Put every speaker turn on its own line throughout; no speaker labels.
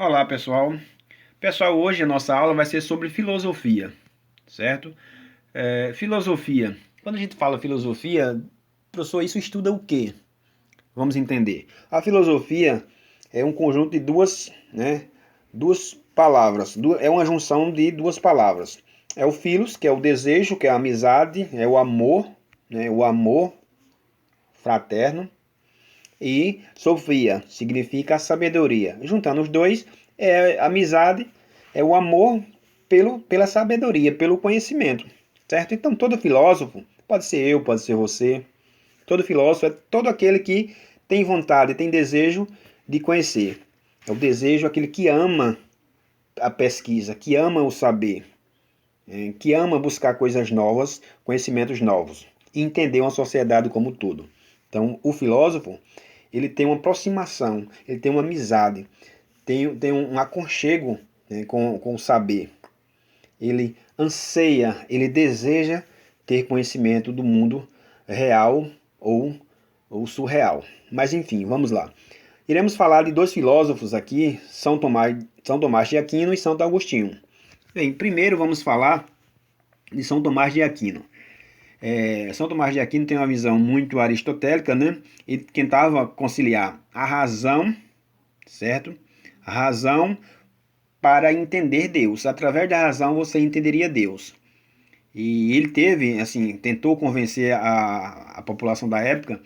Olá, pessoal. Pessoal, hoje a nossa aula vai ser sobre filosofia, certo? Filosofia. Quando a gente fala filosofia, professor, isso estuda o quê? Vamos entender. A filosofia é um conjunto de duas palavras. É uma junção de duas palavras. É o philos, que é o desejo, que é a amizade, é o amor, né? O amor fraterno. E Sofia significa a sabedoria. Juntando os dois, é amizade, é o amor pela sabedoria, pelo conhecimento, certo? Então, todo filósofo, pode ser eu, pode ser você, todo filósofo é todo aquele que tem vontade, tem desejo de conhecer. É o desejo, aquele que ama a pesquisa, que ama o saber, que ama buscar coisas novas, conhecimentos novos, e entender uma sociedade como um todo. Então, o filósofo, ele tem uma aproximação, ele tem uma amizade, tem um aconchego, né, com o saber. Ele anseia, ele deseja ter conhecimento do mundo real ou surreal. Mas enfim, vamos lá. Iremos falar de dois filósofos aqui, São Tomás de Aquino e Santo Agostinho. Bem, primeiro vamos falar de São Tomás de Aquino. São Tomás de Aquino tem uma visão muito aristotélica, né? Ele tentava conciliar a razão, certo? A razão para entender Deus. Através da razão você entenderia Deus. E ele teve, assim, tentou convencer a população da época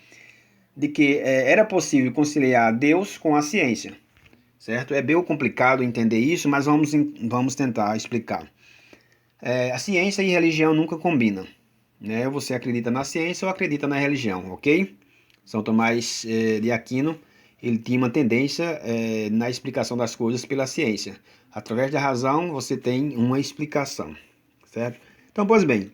de que era possível conciliar Deus com a ciência, certo? É bem complicado entender isso, mas vamos tentar explicar. A ciência e religião nunca combinam, né? Você acredita na ciência ou acredita na religião, ok? São Tomás de Aquino, ele tinha uma tendência na explicação das coisas pela ciência. Através da razão você tem uma explicação, certo? Então, pois bem,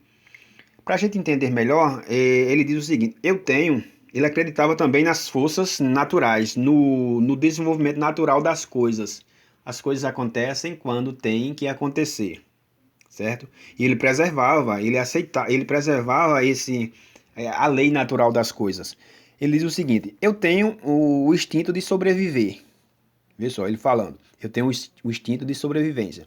para a gente entender melhor, ele diz o seguinte: ele acreditava também nas forças naturais, no desenvolvimento natural das coisas. As coisas acontecem quando tem que acontecer, certo? E ele preservava a lei natural das coisas. Ele diz o seguinte: eu tenho o instinto de sobreviver. Vê só, ele falando: eu tenho o instinto de sobrevivência.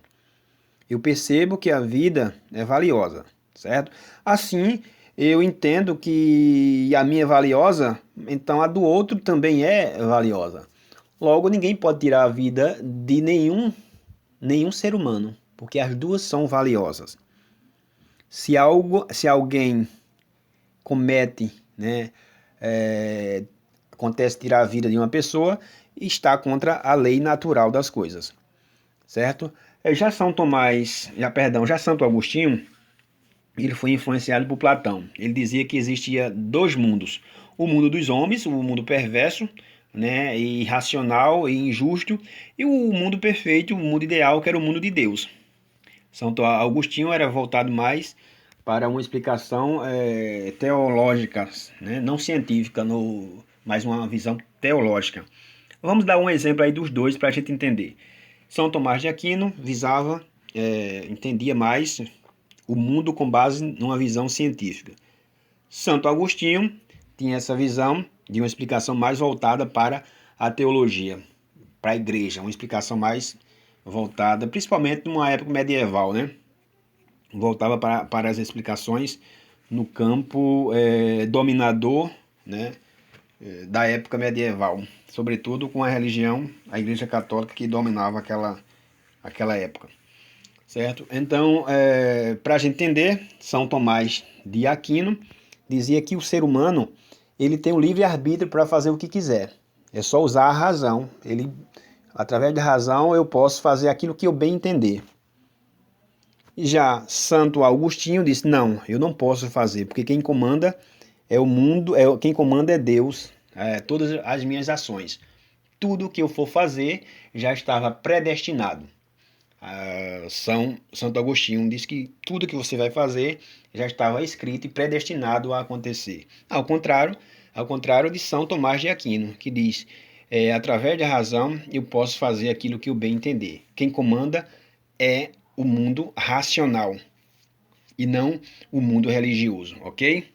Eu percebo que a vida é valiosa, certo? Assim, eu entendo que a minha é valiosa, então a do outro também é valiosa. Logo, ninguém pode tirar a vida de nenhum ser humano, porque as duas são valiosas. Se alguém comete, né, acontece tirar a vida de uma pessoa, está contra a lei natural das coisas, certo? Já Santo Agostinho, ele foi influenciado por Platão. Ele dizia que existia dois mundos: o mundo dos homens, o mundo perverso, né, irracional e injusto, e o mundo perfeito, o mundo ideal, que era o mundo de Deus. Santo Agostinho era voltado mais para uma explicação teológica, né? Não científica, mas uma visão teológica. Vamos dar um exemplo aí dos dois para a gente entender. São Tomás de Aquino entendia mais o mundo com base numa visão científica. Santo Agostinho tinha essa visão de uma explicação mais voltada para a teologia, para a igreja, uma explicação mais voltada, principalmente numa época medieval, né? Voltava para as explicações no campo dominador, né, da época medieval, sobretudo com a religião, a Igreja Católica que dominava aquela época, certo? Então, para a gente entender, São Tomás de Aquino dizia que o ser humano ele tem o livre-arbítrio para fazer o que quiser, é só usar a razão. Através da razão eu posso fazer aquilo que eu bem entender. Já Santo Agostinho disse: não, eu não posso fazer, porque quem comanda é o mundo, quem comanda é Deus, todas as minhas ações. Tudo que eu for fazer já estava predestinado. Santo Agostinho diz que tudo que você vai fazer já estava escrito e predestinado a acontecer. Ao contrário de São Tomás de Aquino, que diz: através da razão eu posso fazer aquilo que eu bem entender. Quem comanda é o mundo racional e não o mundo religioso, ok?